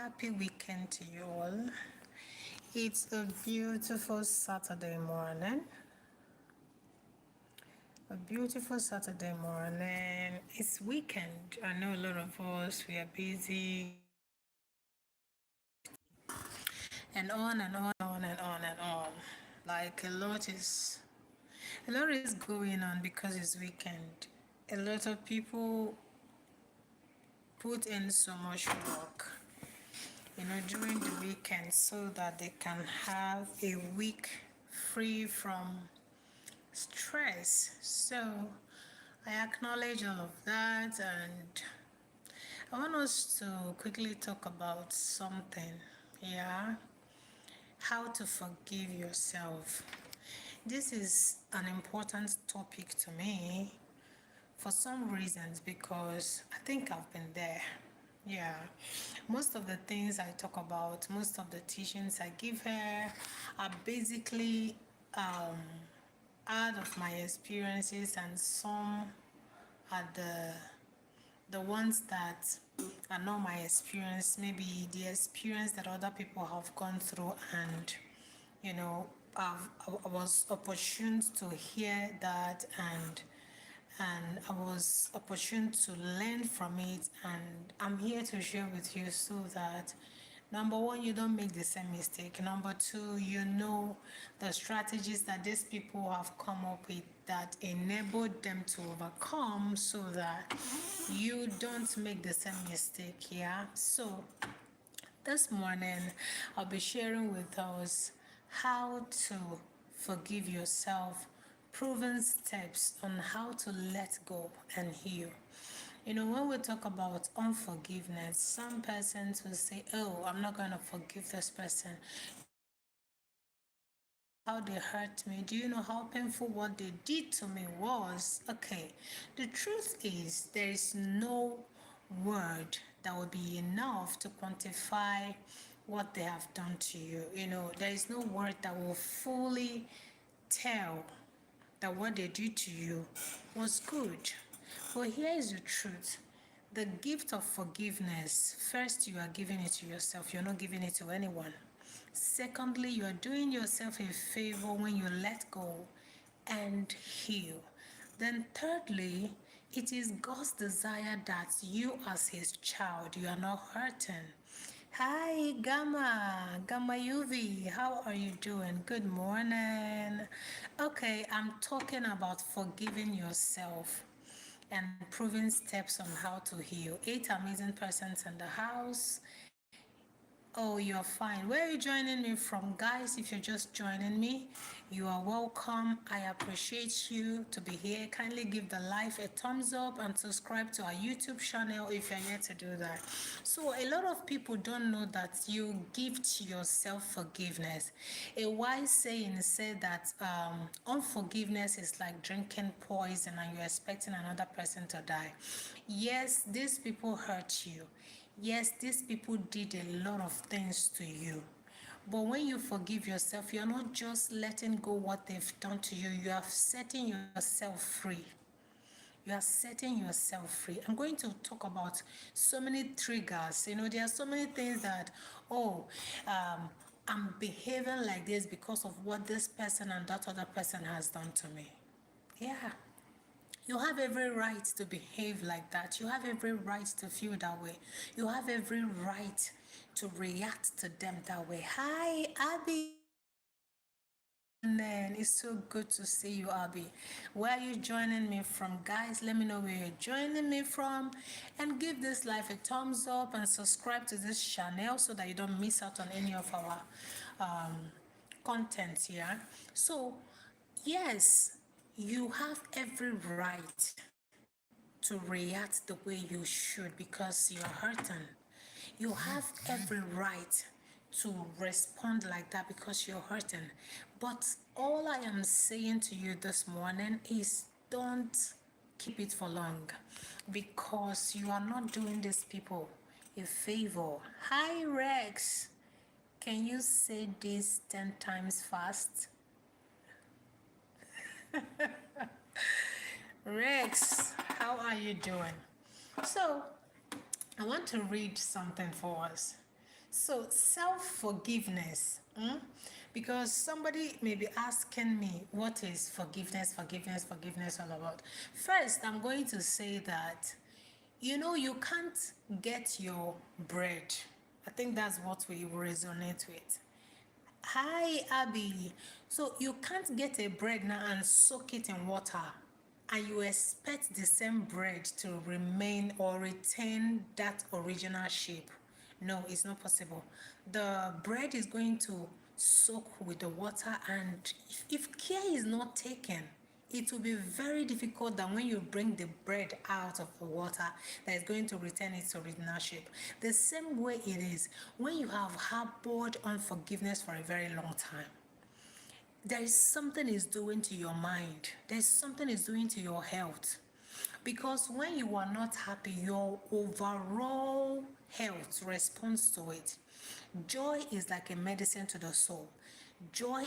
happy weekend to you all. It's a beautiful Saturday morning. A beautiful Saturday morning. It's weekend. I know a lot of us we are busy and on and on and on and on and on. Like a lot is going on because it's weekend. A lot of people put in so much work, during the weekend so that they can have a week free from stress. So I acknowledge all of that, and I want us to quickly talk about something. Yeah, how to forgive yourself. This is an important topic to me for some reasons because I think I've been there. Yeah, most of the things I talk about, most of the teachings I give here are basically um, out of my experiences, and some are the ones that are not my experience, maybe the experience that other people have gone through, and you know I was opportune to hear that, and I was opportune to learn from it, and I'm here to share with you so that number one, you don't make the same mistake. Number two, you know the strategies that these people have come up with that enabled them to overcome so that you don't make the same mistake. Yeah. So this morning, I'll be sharing with us how to forgive yourself, proven steps on how to let go and heal. When we talk about unforgiveness, some persons will say, "Oh, I'm not going to forgive this person. How they hurt me? Do you know how painful what they did to me was?" Okay, the truth is, there is no word that will be enough to quantify what they have done to you. There is no word that will fully tell that what they did to you was good. But here is the truth. The gift of forgiveness, first, you are giving it to yourself. You're not giving it to anyone. Secondly, you are doing yourself a favor when you let go and heal. Then thirdly, it is God's desire that you as his child, you are not hurting. Hi, Gamma UV, how are you doing? Good morning. Okay, I'm talking about forgiving yourself and proving steps on how to heal. 8 amazing persons in the house. Oh, you're fine. Where are you joining me from, guys? If you're just joining me, you are welcome. I appreciate you to be here. Kindly give the live a thumbs up and subscribe to our YouTube channel if you're yet to do that. So a lot of people don't know that you gift yourself forgiveness. A wise saying said that unforgiveness is like drinking poison and you're expecting another person to die. Yes, these people hurt you. Yes, these people did a lot of things to you. But when you forgive yourself, you're not just letting go what they've done to you, you are setting yourself free. You are setting yourself free. I'm going to talk about so many triggers. There are so many things that, um, I'm behaving like this because of what this person and that other person has done to me. Yeah. You have every right to behave like that. You have every right to feel that way. You have every right to react to them that way. Hi, Abby. And it's so good to see you, Abby. Where are you joining me from, guys? Let me know where you're joining me from, and give this live a thumbs up and subscribe to this channel so that you don't miss out on any of our um, content here. So, yes, you have every right to react the way you should because you're hurting. You have every right to respond like that because you're hurting. But all I am saying to you this morning is don't keep it for long because you are not doing these people a favor. Hi, Rex. Can you say this 10 times fast? Rex, how are you doing? So, I want to read something for us. So, self forgiveness. Because somebody may be asking me, what is forgiveness all about? First, I'm going to say that, you can't get your bread. I think that's what we resonate with. Hi, Abby. So you can't get a bread now and soak it in water and you expect the same bread to remain or retain that original shape. No, it's not possible. The bread is going to soak with the water, and if care is not taken, it will be very difficult that when you bring the bread out of the water, that is going to retain its original shape. The same way it is when you have harbored unforgiveness for a very long time. There is something it's doing to your mind. There's something it's doing to your health. Because when you are not happy, your overall health responds to it. Joy is like a medicine to the soul. Joy,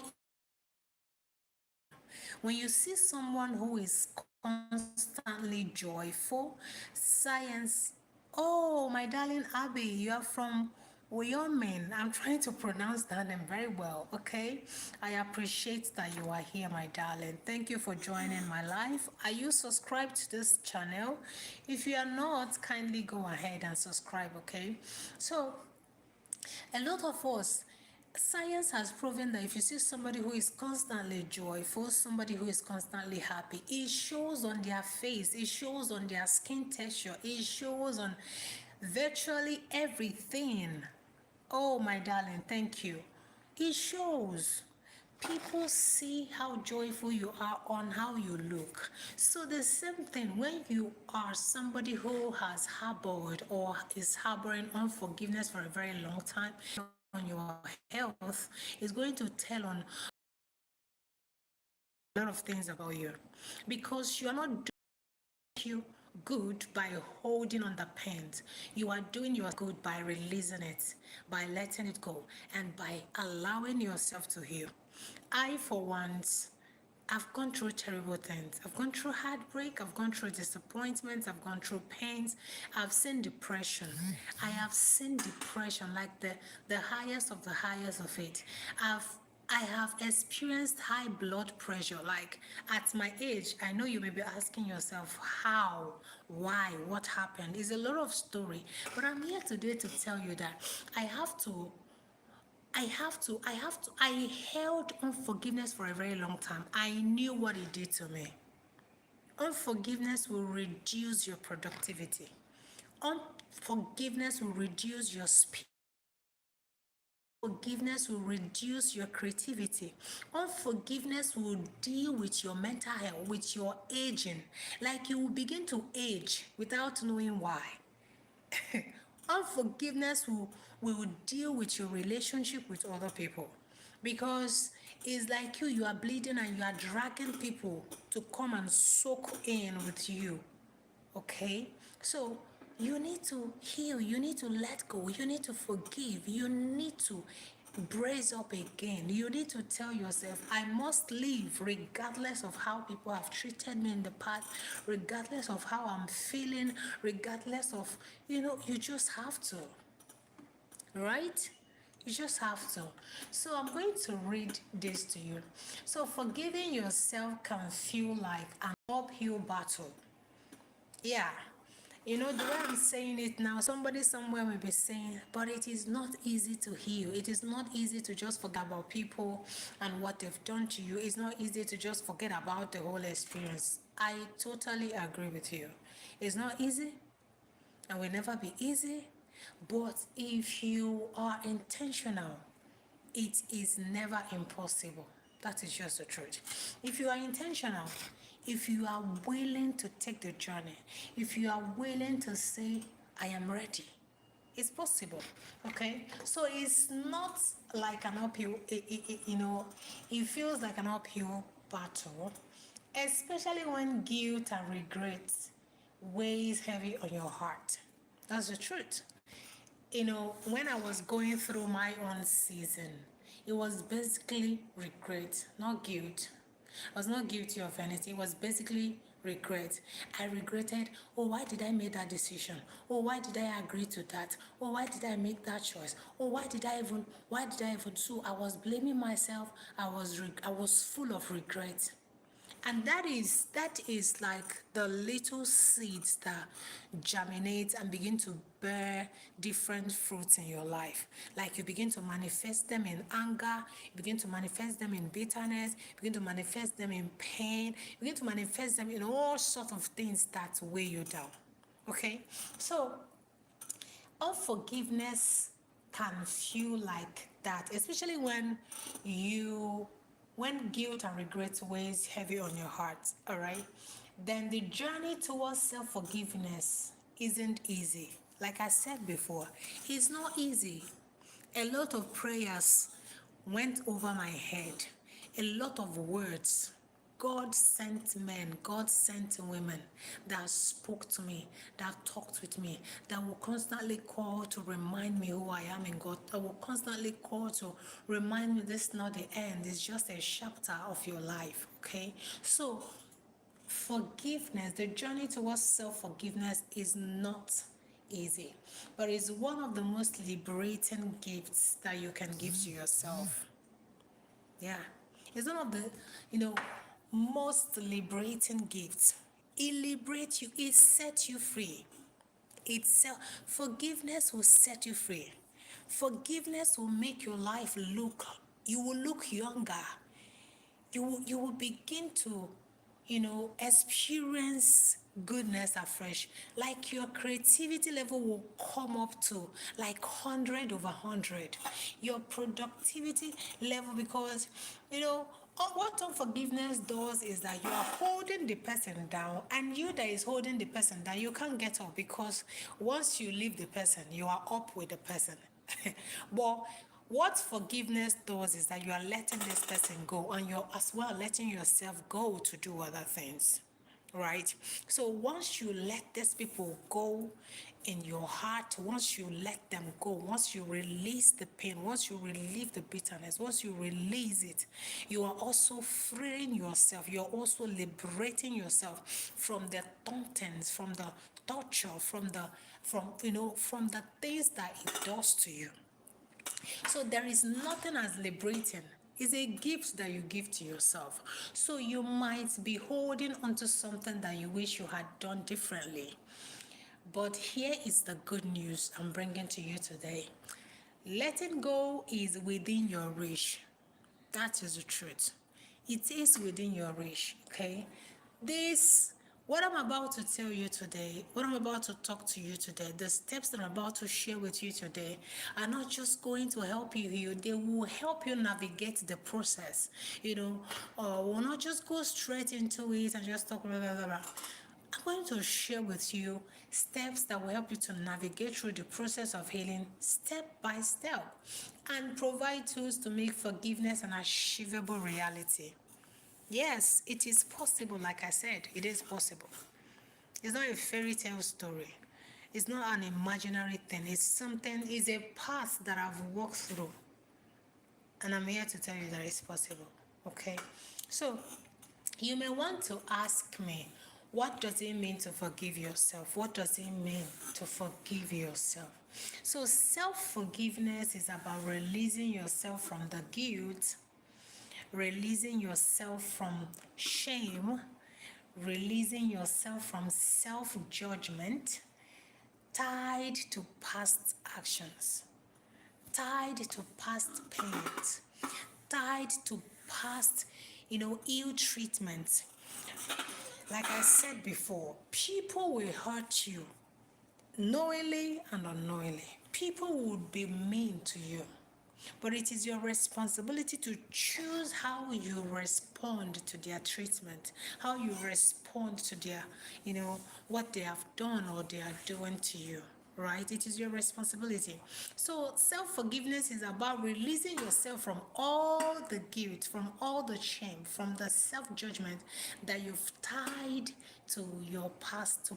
when you see someone who is constantly joyful, science, oh, my darling Abby, you are from Wyoming. I'm trying to pronounce that name very well, okay? I appreciate that you are here, my darling. Thank you for joining my life. Are you subscribed to this channel? If you are not, kindly go ahead and subscribe, okay? So, a lot of us, science has proven that if you see somebody who is constantly joyful, somebody who is constantly happy, it shows on their face, it shows on their skin texture, it shows on virtually everything. Oh, my darling, thank you. It shows. People see how joyful you are on how you look. So the same thing when you are somebody who has harbored or is harboring unforgiveness for a very long time on your health, is going to tell on a lot of things about you, because you are not you good by holding on the pains. You are doing your good by releasing it, by letting it go, and by allowing yourself to heal. I, for once, I've gone through terrible things. I've gone through heartbreak. I've gone through disappointments. I've gone through pains. I've seen depression. I have seen depression like the highest of the highest of it. I have experienced high blood pressure. Like at my age, I know you may be asking yourself, how, why, what happened? It's a lot of story, but I'm here today to tell you that I held unforgiveness for a very long time. I knew what it did to me. Unforgiveness will reduce your productivity. Unforgiveness will reduce your speed. Unforgiveness will reduce your creativity. Unforgiveness will deal with your mental health, with your aging. Like you will begin to age without knowing why. Unforgiveness will deal with your relationship with other people, because it's like you are bleeding and you are dragging people to come and soak in with you. Okay, so you need to heal, you need to let go, you need to forgive, you need to brace up again. You need to tell yourself, I must live regardless of how people have treated me in the past, regardless of how I'm feeling, regardless of, you just have to, right? You just have to. So I'm going to read this to you. So forgiving yourself can feel like an uphill battle. Yeah. The way I'm saying it now, somebody somewhere may be saying, but it is not easy to heal. It is not easy to just forget about people and what they've done to you. It's not easy to just forget about the whole experience. I totally agree with you. It's not easy and will never be easy. But if you are intentional, it is never impossible. That is just the truth. If you are intentional, if you are willing to take the journey, if you are willing to say, I am ready, it's possible. Okay, so it's not like an uphill, it feels like an uphill battle, especially when guilt and regret weighs heavy on your heart. That's the truth. When I was going through my own season, it was basically regret, not guilt. I was not guilty of anything. It was basically regret. I regretted, oh, why did I make that decision? Oh, why did I agree to that? Oh, why did I make that choice? Oh, why did I even? So I was blaming myself. I was full of regret. And that is like the little seeds that germinate and begin to bear different fruits in your life. Like you begin to manifest them in anger, you begin to manifest them in bitterness, you begin to manifest them in pain, you begin to manifest them in all sorts of things that weigh you down. Okay? So unforgiveness can feel like that, especially you when guilt and regret weighs heavy on your heart. All right, then the journey towards self-forgiveness isn't easy. Like I said before, it's not easy. A lot of prayers went over my head, a lot of words. God sent men, God sent women that spoke to me, that talked with me, that will constantly call to remind me who I am in God, that will constantly call to remind me this is not the end, it's just a chapter of your life, okay? So, forgiveness, the journey towards self forgiveness is not easy, but it's one of the most liberating gifts that you can give to yourself. Yeah. It's one of the, you know, most liberating gifts. It liberates you, it sets you free. Forgiveness will set you free. Forgiveness will make your life you will look younger. You will begin to, experience goodness afresh. Like your creativity level will come up to like 100 over 100. Your productivity level, because what unforgiveness does is that you are holding the person down, and you that is holding the person down, you can't get up, because once you leave the person, you are up with the person. But what forgiveness does is that you are letting this person go, and you're as well letting yourself go to do other things, right? So once you let these people go in your heart, once you let them go, once you release the pain, once you relieve the bitterness, once you release it, you are also freeing yourself. You're also liberating yourself from the tauntings, from the torture, from the things that it does to you. So there is nothing as liberating. It's a gift that you give to yourself. So you might be holding onto something that you wish you had done differently. But here is the good news I'm bringing to you today. Letting go is within your reach. That is the truth. It is within your reach, okay? This, what I'm about to tell you today, what I'm about to talk to you today, the steps that I'm about to share with you today are not just going to help you heal, they will help you navigate the process, we'll not just go straight into it and just talk blah, blah, blah, blah. I'm going to share with you steps that will help you to navigate through the process of healing step by step, and provide tools to make forgiveness an achievable reality. Yes, it is possible. Like I said, it is possible. It's not a fairy tale story. It's not an imaginary thing. It's a path that I've walked through. And I'm here to tell you that it's possible. Okay? So, you may want to ask me, what does it mean to forgive yourself? What does it mean to forgive yourself? So, self forgiveness is about releasing yourself from the guilt, releasing yourself from shame, releasing yourself from self judgment tied to past actions, tied to past pains, tied to past, ill treatment. Like I said before, people will hurt you knowingly and unknowingly. People would be mean to you. But it is your responsibility to choose how you respond to their treatment, how you respond to their, what they have done or they are doing to you, right? It is your responsibility. So self-forgiveness is about releasing yourself from all the guilt, from all the shame, from the self-judgment that you've tied to your past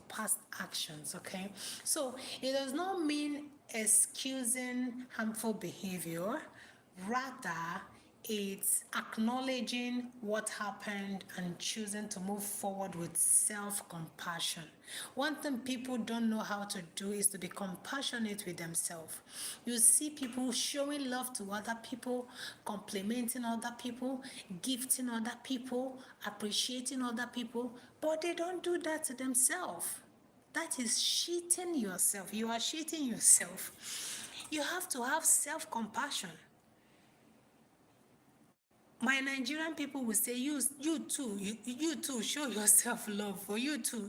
actions, okay? So it does not mean excusing harmful behavior. Rather, It's acknowledging what happened and choosing to move forward with self compassion. One thing people don't know how to do is to be compassionate with themselves. You see people showing love to other people, complimenting other people, gifting other people, appreciating other people, but they don't do that to themselves. That is cheating yourself. You are cheating yourself. You have to have self compassion. My Nigerian people will say, you too, you too, show yourself love. For you too,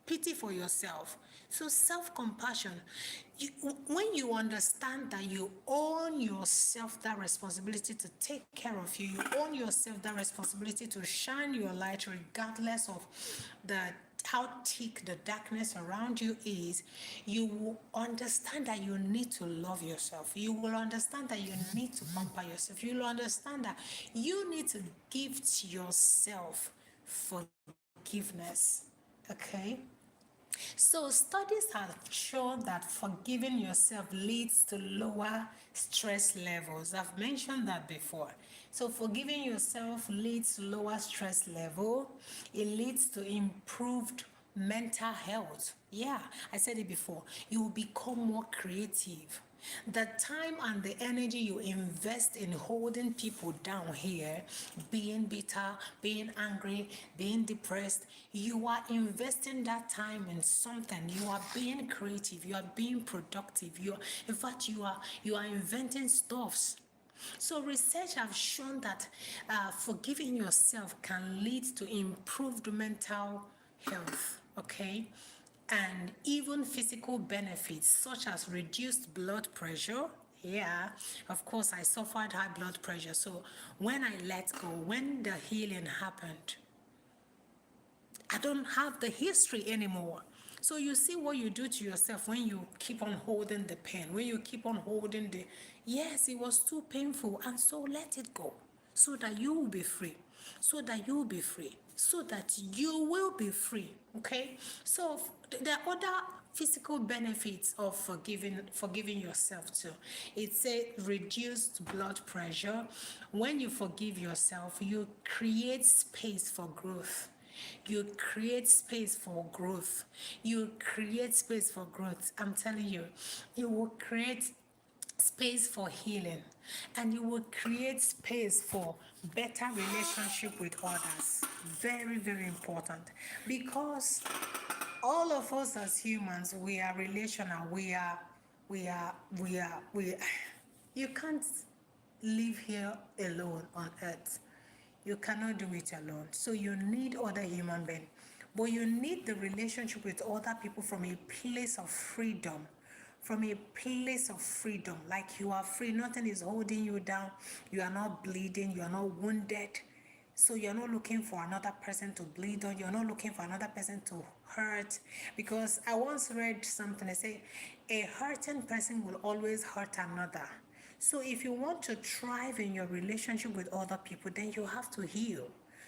pity for yourself. So self-compassion, when you understand that you own yourself that responsibility to take care of you, you own yourself that responsibility to shine your light regardless of the how thick the darkness around you is, you will understand that you need to love yourself. You will understand that you need to pamper yourself. You will understand that you need to gift yourself forgiveness. Okay? So, studies have shown that forgiving yourself leads to lower stress levels. I've mentioned that before. So, forgiving yourself leads to lower stress level. It leads to improved mental health. Yeah, I said it before. You will become more creative. The time and the energy you invest in holding people down here, being bitter, being angry, being depressed, you are investing that time in something. You are being creative, you are being productive, in fact, you are inventing stuffs. So research have shown that forgiving yourself can lead to improved mental health, okay? And even physical benefits such as reduced blood pressure. Yeah, of course, I suffered high blood pressure. So when I let go, when the healing happened, I don't have the history anymore. So you see what you do to yourself when you keep on holding the pain, when you keep on holding the, yes, it was too painful, and so let it go so that you will be free, so that you will be free, so that you will be free. Okay? So there are other physical benefits of forgiving yourself too. It's a reduced blood pressure. When you forgive yourself, you create space for growth. You create space for growth. You create space for growth. I'm telling you, you will create space for healing, and you will create space for better relationship with others. Very, very important, because all of us as humans, we are relational. We are you can't live here alone on earth. You cannot do it alone. So you need other human beings. But you need the relationship with other people from a place of freedom. From a place of freedom. Like you are free. Nothing is holding you down. You are not bleeding. You are not wounded. So you're not looking for another person to bleed on. You're not looking for another person to hurt. Because I once read something. They say a hurting person will always hurt another. So if you want to thrive in your relationship with other people, then you have to heal,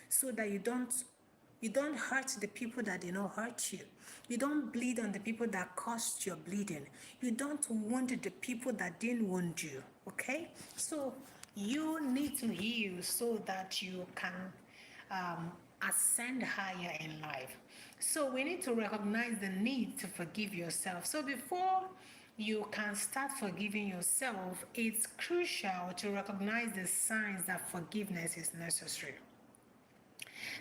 so that you don't hurt the people that did not hurt you. You don't bleed on the people that caused your bleeding. You don't wound the people that didn't wound you. Okay? So you need to heal so that you can ascend higher in life. So we need to recognize the need to forgive yourself. So before you can start forgiving yourself, it's crucial to recognize the signs that forgiveness is necessary.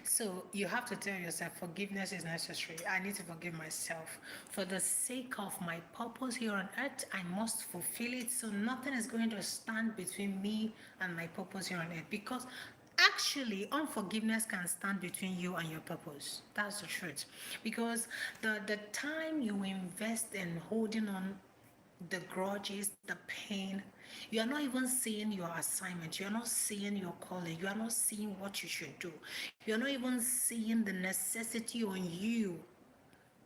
So you have to tell yourself forgiveness is necessary. I need to forgive myself. For the sake of my purpose here on earth, I must fulfill it. So nothing is going to stand between me and my purpose here on earth. Because actually, unforgiveness can stand between you and your purpose. That's the truth. Because the time you invest in holding on, the grudges, the pain. You are not even seeing your assignment. You are not seeing your calling. You are not seeing what you should do. You are not even seeing the necessity on you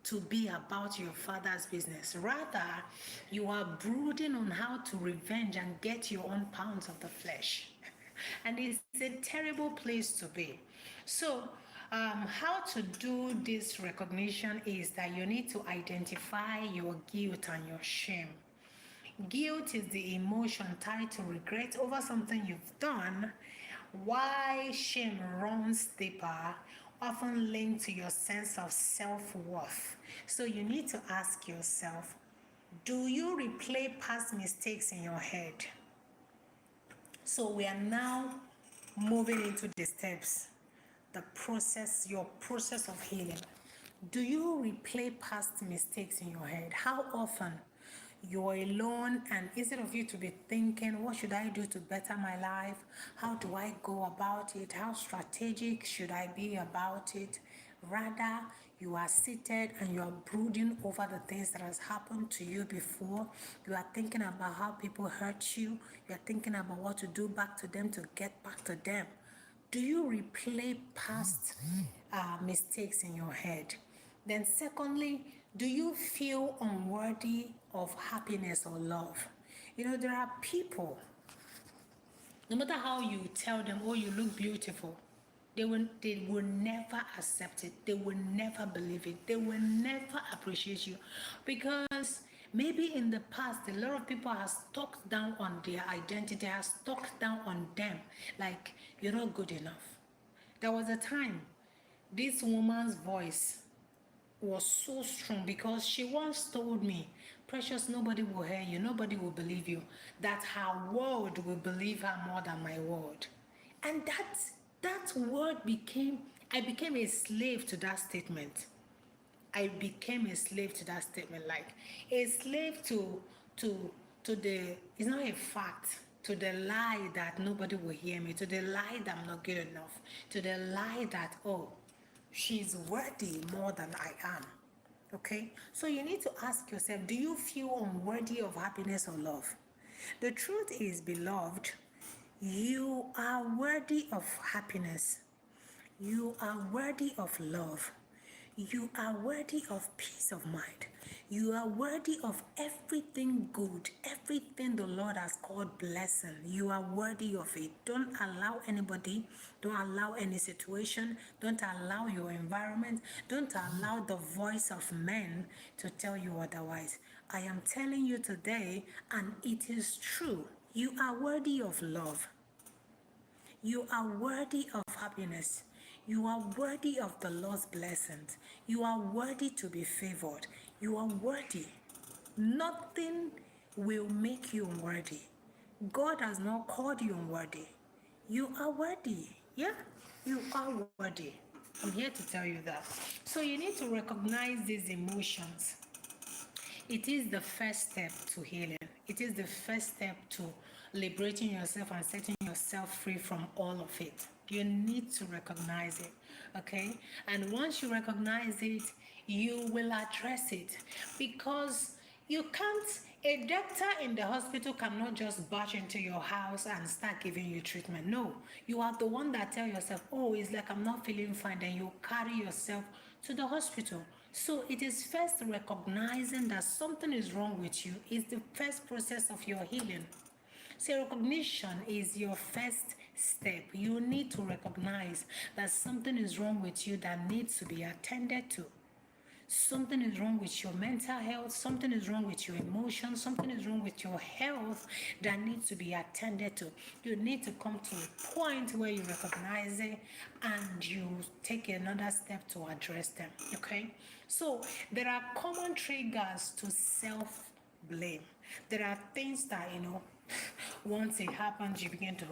to be about your father's business. Rather, you are brooding on how to revenge and get your own pounds of the flesh. And it's a terrible place to be. So, how to do this recognition is that you need to identify your guilt and your shame. Guilt is the emotion tied to regret over something you've done, while shame runs deeper, often linked to your sense of self worth. So you need to ask yourself, do you replay past mistakes in your head? So we are now moving into the steps, the process, your process of healing. Do you replay past mistakes in your head? How often? You're alone, and instead of you to be thinking, what should I do to better my life? How do I go about it? How strategic should I be about it? Rather, you are seated and you are brooding over the things that has happened to you before. You are thinking about how people hurt you. You are thinking about what to do back to them to get back to them. Do you replay past mistakes in your head? Then, secondly, do you feel unworthy of happiness or love? You know, there are people, no matter how you tell them, oh, you look beautiful, they will never accept it. They will never believe it. They will never appreciate you, because maybe in the past a lot of people have talked down on their identity, has talked down on them, like you're not good enough. There was a time this woman's voice was so strong, because she once told me, Precious, nobody will hear you, nobody will believe you, that her word will believe her more than my word. And that word became, I became a slave to that statement. I became a slave to that statement, like a slave to to the, it's not a fact, to the lie that nobody will hear me, to the lie that I'm not good enough, to the lie that, oh, she's worthy more than I am. Okay, so you need to ask yourself, do you feel unworthy of happiness or love? The truth is, beloved, you are worthy of happiness. You are worthy of love. You are worthy of peace of mind. You are worthy of everything good, everything the Lord has called blessing. You are worthy of it. Don't allow anybody, don't allow any situation, don't allow your environment, don't allow the voice of men to tell you otherwise. I am telling you today, and it is true, you are worthy of love. You are worthy of happiness. You are worthy of the Lord's blessings. You are worthy to be favored. You are worthy. Nothing will make you unworthy. God has not called you unworthy. You are worthy. Yeah, you are worthy. I'm here to tell you that. So you need to recognize these emotions. It is the first step to healing. It is the first step to liberating yourself and setting yourself free from all of it. You need to recognize it, okay? And once you recognize it, you will address it, because you can't, a doctor in the hospital cannot just barge into your house and start giving you treatment. No, you are the one that tell yourself, oh, it's like I'm not feeling fine. Then you carry yourself to the hospital. So it is first recognizing that something is wrong with you is the first process of your healing. So recognition is your first step. You need to recognize that something is wrong with you that needs to be attended to. Something is wrong with your mental health, something is wrong with your emotions, something is wrong with your health that needs to be attended to. You need to come to a point where you recognize it and you take another step to address them. Okay, so there are common triggers to self-blame. There are things that, once it happens, you begin to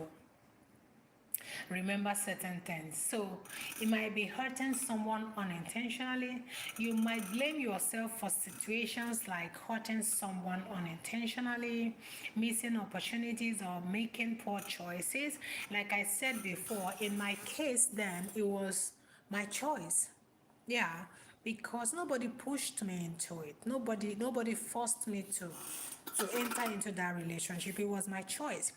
remember certain things. So it might be hurting someone unintentionally. You might blame yourself for situations like hurting someone unintentionally, missing opportunities, or making poor choices. Like I said before, in my case then, it was my choice. Yeah, because nobody pushed me into it. Nobody forced me to enter into that relationship. It was my choice.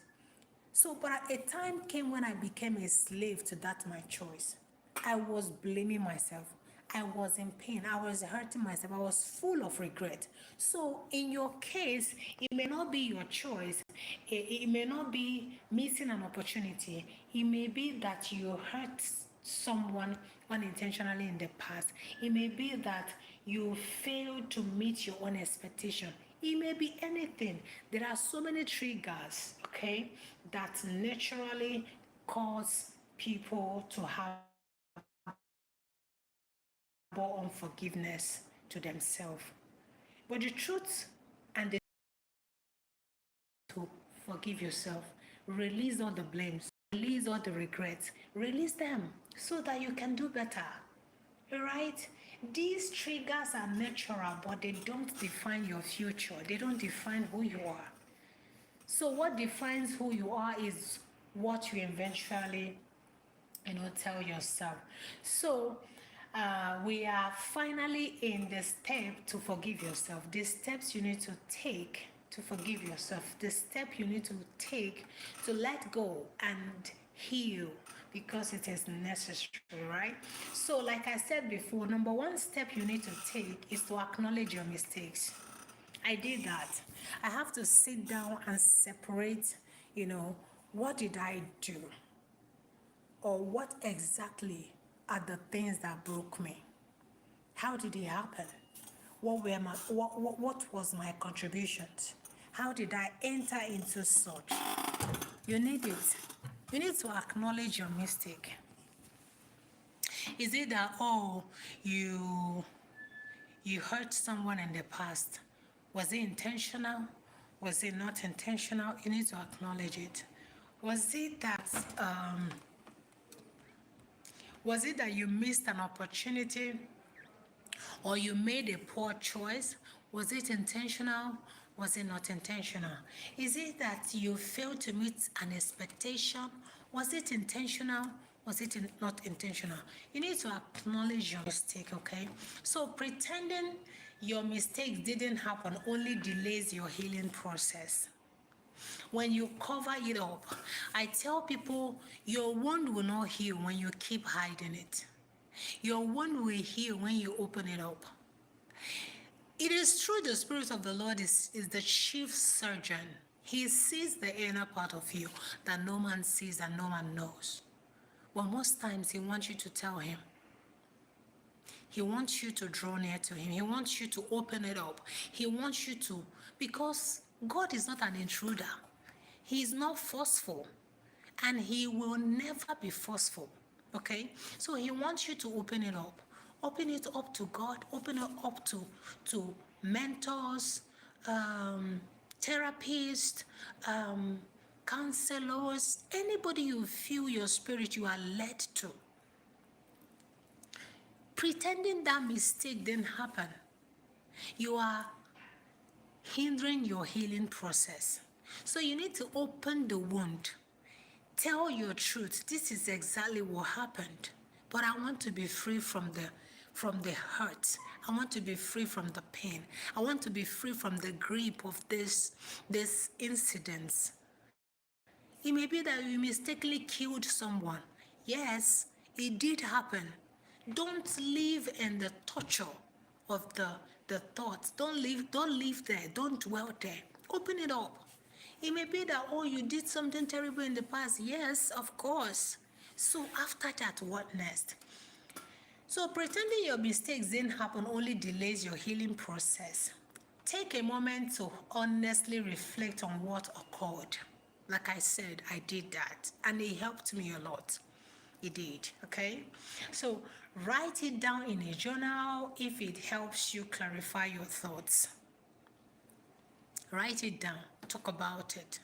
So, but a time came when I became a slave to that my choice. I was blaming myself. I was in pain. I was hurting myself. I was full of regret. So, in your case, it may not be your choice. It may not be missing an opportunity. It may be that you hurt someone unintentionally in the past. It may be that you failed to meet your own expectation. It may be anything. There are so many triggers, okay, that naturally cause people to harbor unforgiveness to themselves. But the truth and the to forgive yourself, release all the blames, release all the regrets, release them so that you can do better. Right? These triggers are natural, but they don't define your future. They don't define who you are. So what defines who you are is what you eventually, tell yourself. So we are finally in the step to forgive yourself. The steps you need to take to forgive yourself. The step you need to take to let go and heal because it is necessary, right? So, like I said before, number one step you need to take is to acknowledge your mistakes. I did that. I have to sit down and separate, what did I do? Or what exactly are the things that broke me? How did it happen? What was my contributions? How did I enter into such? You need it. You need to acknowledge your mistake. Is it that you hurt someone in the past? Was it intentional? Was it not intentional? You need to acknowledge it. Was it that um, was it that you missed an opportunity or you made a poor choice? Was it intentional? Was it not intentional? Is it that you failed to meet an expectation? Was it intentional? Was it not intentional? You need to acknowledge your mistake, okay? So pretending your mistakes didn't happen only delays your healing process. When you cover it up, I tell people your wound will not heal when you keep hiding it. Your wound will heal when you open it up. It is true the Spirit of the Lord is the chief surgeon. He sees the inner part of you that no man sees and no man knows. But most times he wants you to tell him. He wants you to draw near to him. He wants you to open it up. He wants you to, because God is not an intruder. He is not forceful. And he will never be forceful. Okay? So he wants you to open it up. Open it up to God. Open it up to mentors, therapists, counselors, anybody you feel your spirit you are led to. Pretending that mistake didn't happen, you are hindering your healing process. So you need to open the wound. Tell your truth. This is exactly what happened. But I want to be free from the hurt. I want to be free from the pain. I want to be free from the grip of this incident. It may be that you mistakenly killed someone. Yes, it did happen. Don't live in the torture of the thoughts. Don't live there. Don't dwell there. Open it up. It may be that, you did something terrible in the past. Yes, of course. So after that, what next? So pretending your mistakes didn't happen only delays your healing process. Take a moment to honestly reflect on what occurred. Like I said, I did that and it helped me a lot. It did, okay? So write it down in a journal if it helps you clarify your thoughts. Write it down. Talk about it.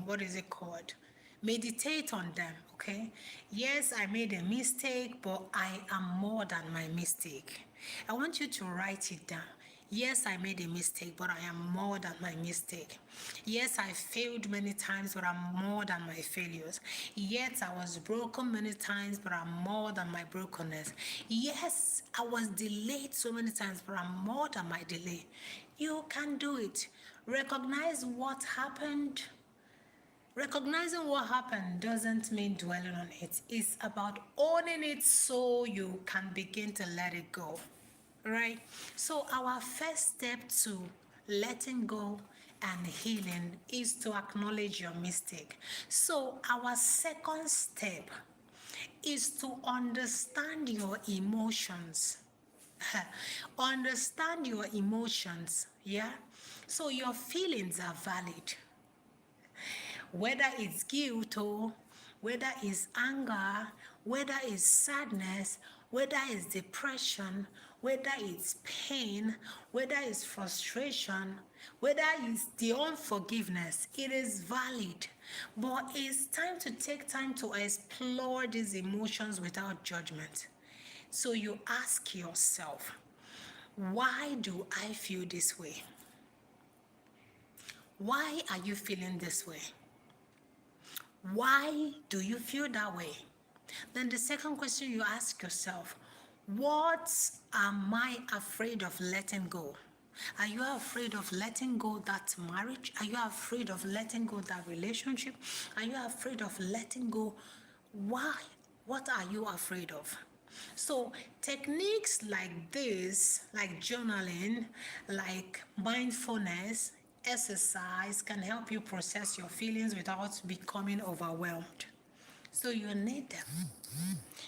What is it called? Meditate on them, okay? Yes, I made a mistake, but I am more than my mistake. I want you to write it down. Yes, I made a mistake, but I am more than my mistake. Yes, I failed many times, but I'm more than my failures. Yes, I was broken many times, but I'm more than my brokenness. Yes, I was delayed so many times, but I'm more than my delay. You can do it. Recognize what happened. Recognizing what happened doesn't mean dwelling on it. It's about owning it so you can begin to let it go. Right? So our first step to letting go and healing is to acknowledge your mistake. So our second step is to understand your emotions. Understand your emotions, yeah? So your feelings are valid. Whether it's guilt or whether it's anger, whether it's sadness, whether it's depression, whether it's pain, whether it's frustration, whether it's the unforgiveness, it is valid. But it's time to take time to explore these emotions without judgment. So you ask yourself, why do I feel this way? Why are you feeling this way? Why do you feel that way? Then the second question you ask yourself, what am I afraid of letting go? Are you afraid of letting go that marriage? Are you afraid of letting go that relationship? Are you afraid of letting go? Why? What are you afraid of? So techniques like this, like journaling, like mindfulness, exercise can help you process your feelings without becoming overwhelmed. So you need them.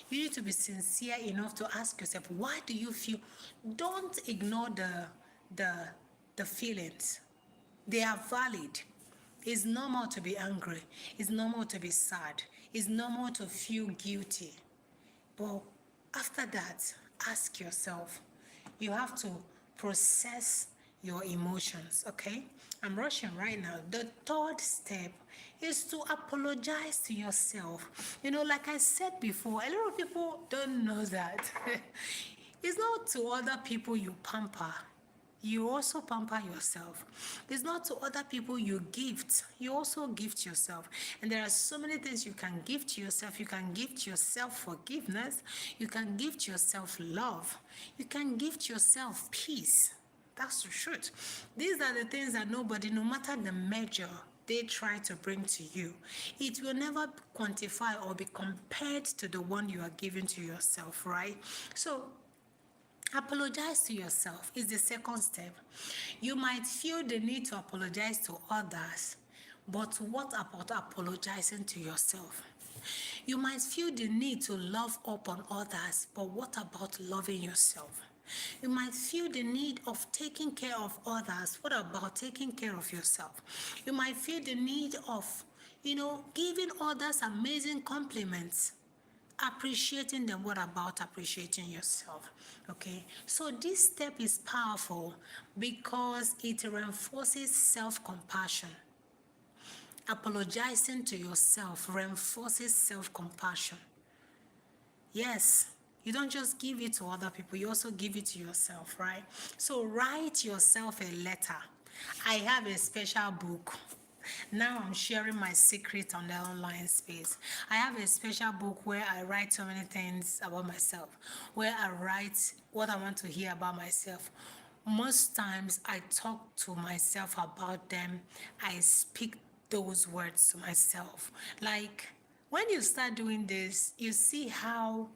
You need to be sincere enough to ask yourself, why do you feel? Don't ignore the the feelings. They are valid. It's normal to be angry. It's normal to be sad. It's normal to feel guilty. But after that, ask yourself. You have to process your emotions, okay? I'm rushing right now. The third step is to apologize to yourself. Like I said before, a lot of people don't know that. It's not to other people you pamper. You also pamper yourself. It's not to other people you gift. You also gift yourself. And there are so many things you can gift yourself. You can gift yourself forgiveness. You can gift yourself love. You can gift yourself peace. That's the truth. These are the things that nobody, no matter the measure they try to bring to you, it will never quantify or be compared to the one you are giving to yourself, right? So apologize to yourself is the second step. You might feel the need to apologize to others, but what about apologizing to yourself? You might feel the need to love up on others, but what about loving yourself? You might feel the need of taking care of others. What about taking care of yourself? You might feel the need of, giving others amazing compliments, appreciating them. What about appreciating yourself? Okay, so this step is powerful because it reinforces self-compassion. Apologizing to yourself reinforces self-compassion. Yes, you don't just give it to other people, you also give it to yourself, right? So write yourself a letter. I have a special book. Now I'm sharing my secret on the online space. I have a special book where I write so many things about myself, where I write what I want to hear about myself. Most times I talk to myself about them. I speak those words to myself. Like when you start doing this, you see how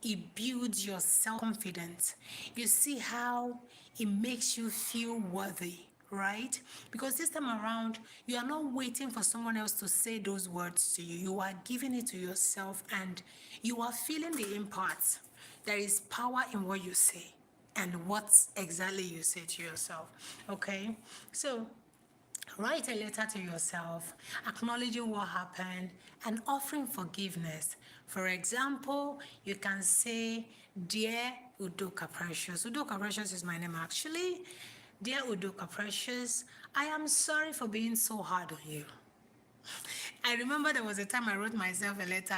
it builds your self-confidence. You see how it makes you feel worthy, right? Because this time around, you are not waiting for someone else to say those words to you. You are giving it to yourself and you are feeling the impact. There is power in what you say and what exactly you say to yourself, okay? So write a letter to yourself, acknowledging what happened and offering forgiveness. For example, you can say, Dear Udoka Precious. Udoka Precious is my name actually. Dear Udoka Precious, I am sorry for being so hard on you. I remember there was a time I wrote myself a letter.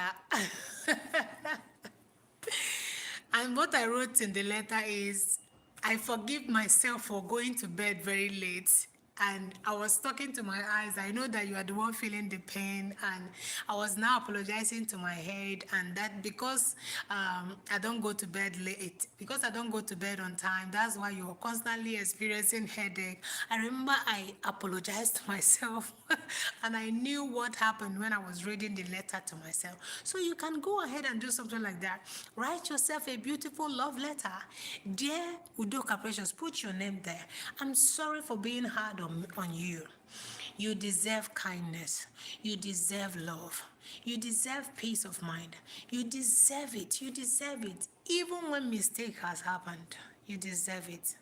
And what I wrote in the letter is, I forgive myself for going to bed very late. And I was talking to my eyes. I know that you are the one feeling the pain. And I was now apologizing to my head. And that because I don't go to bed late, because I don't go to bed on time, that's why you're constantly experiencing headache. I remember I apologized to myself. And I knew what happened when I was reading the letter to myself. So you can go ahead and do something like that. Write yourself a beautiful love letter. Dear Udoka Precious, put your name there. I'm sorry for being hard on you. You deserve kindness. You deserve love. You deserve peace of mind. You deserve it. You deserve it. Even when mistake has happened, you deserve it.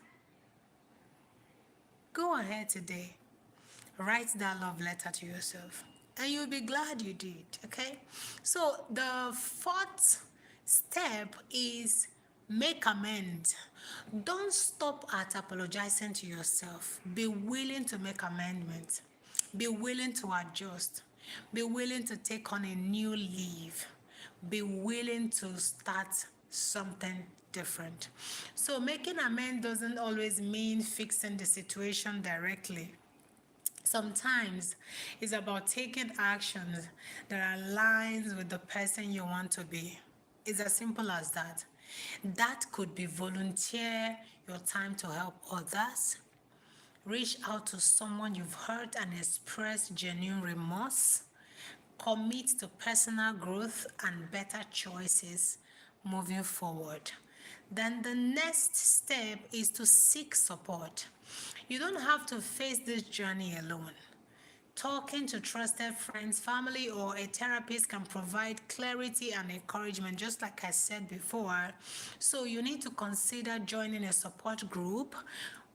Go ahead today, write that love letter to yourself, and you'll be glad you did. Okay, so the fourth step is make amends. Don't stop at apologizing to yourself. Be willing to make amendments, be willing to adjust, be willing to take on a new leave, be willing to start something different. So making amends doesn't always mean fixing the situation directly. Sometimes it's about taking actions that aligns with the person you want to be. It's as simple as that. That could be volunteer your time to help others, reach out to someone you've hurt and express genuine remorse, commit to personal growth and better choices moving forward. Then the next step is to seek support. You don't have to face this journey alone. Talking to trusted friends, family, or a therapist can provide clarity and encouragement, just like I said before. So, you need to consider joining a support group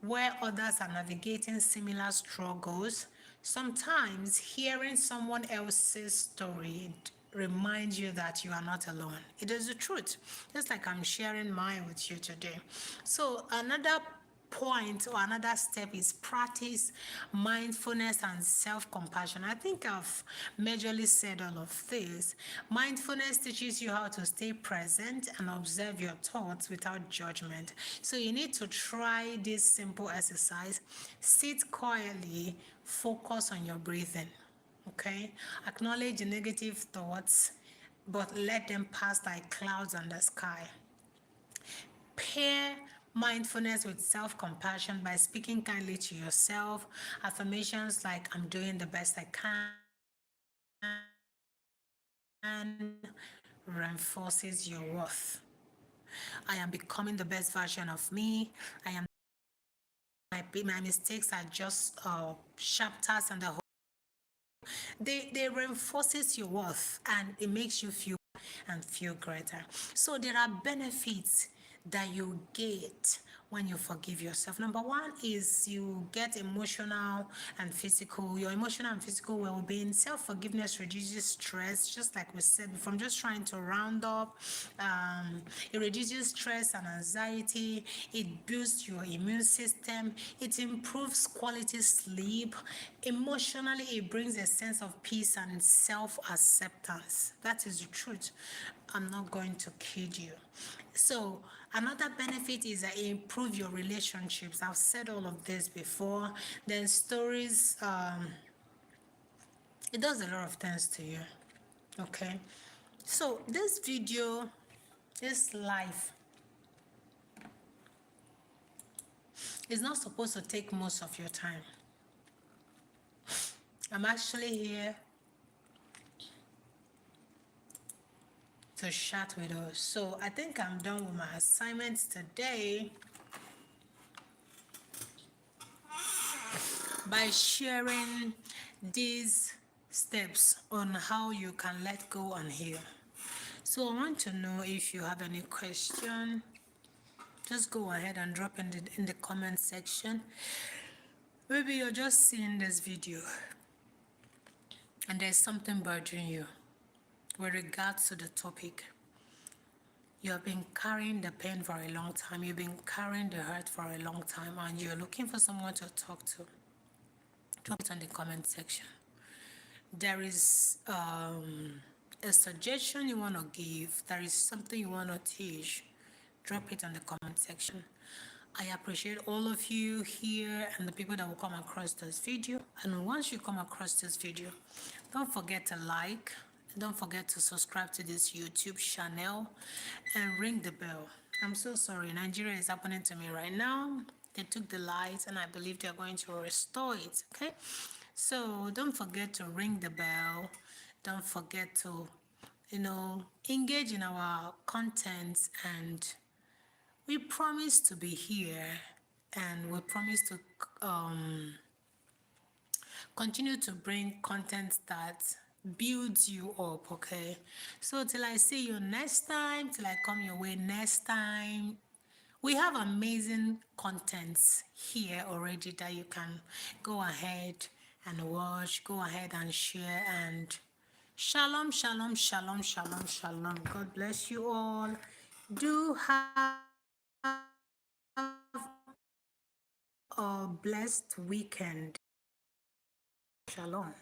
where others are navigating similar struggles. Sometimes, hearing someone else's story reminds you that you are not alone. It is the truth, just like I'm sharing mine with you today. So, another point or another step is practice mindfulness and self-compassion. I think I've majorly said all of this. Mindfulness teaches you how to stay present and observe your thoughts without judgment. So you need to try this simple exercise. Sit quietly, focus on your breathing. Okay, acknowledge the negative thoughts, but let them pass like clouds on the sky. Pair mindfulness with self compassion by speaking kindly to yourself. Affirmations like, I'm doing the best I can, reinforces your worth. I am becoming the best version of me. I am. My mistakes are just chapters and the whole. They reinforces your worth and it makes you feel and feel greater. So there are benefits that you get when you forgive yourself. Number one is you get emotional and physical, your emotional and physical well-being. Self-forgiveness reduces stress, just like we said before. I'm just trying to round up. It reduces stress and anxiety. It boosts your immune system. It improves quality sleep. Emotionally, it brings a sense of peace and self-acceptance. That is the truth. I'm not going to kid you. So another benefit is that it improve your relationships. I've said all of this before. Then stories, it does a lot of things to you. Okay. So this video, this life is not supposed to take most of your time. I'm actually here to chat with us. So I think I'm done with my assignments today by sharing these steps on how you can let go and heal. So I want to know if you have any question. Just go ahead and drop in the comment section. Maybe you're just seeing this video and there's something bothering you with regards to the topic. You have been carrying the pain for a long time. You've been carrying the hurt for a long time and you're looking for someone to talk to. Drop it on the comment section. There is a suggestion you want to give. There is something you want to teach. Drop it on the comment section. I appreciate all of you here and the people that will come across this video. And once you come across this video, don't forget to like, don't forget to subscribe to this YouTube channel and ring the bell. I'm so sorry, Nigeria is happening to me right now. They took the lights and I believe they're going to restore it, okay? So don't forget to ring the bell. Don't forget to, engage in our content, and we promise to be here and we promise to continue to bring content that builds you up, okay? So till I see you next time, till I come your way next time, we have amazing contents here already that you can go ahead and watch, go ahead and share. And shalom, shalom, shalom, shalom, shalom. God bless you all. Do have a blessed weekend. Shalom.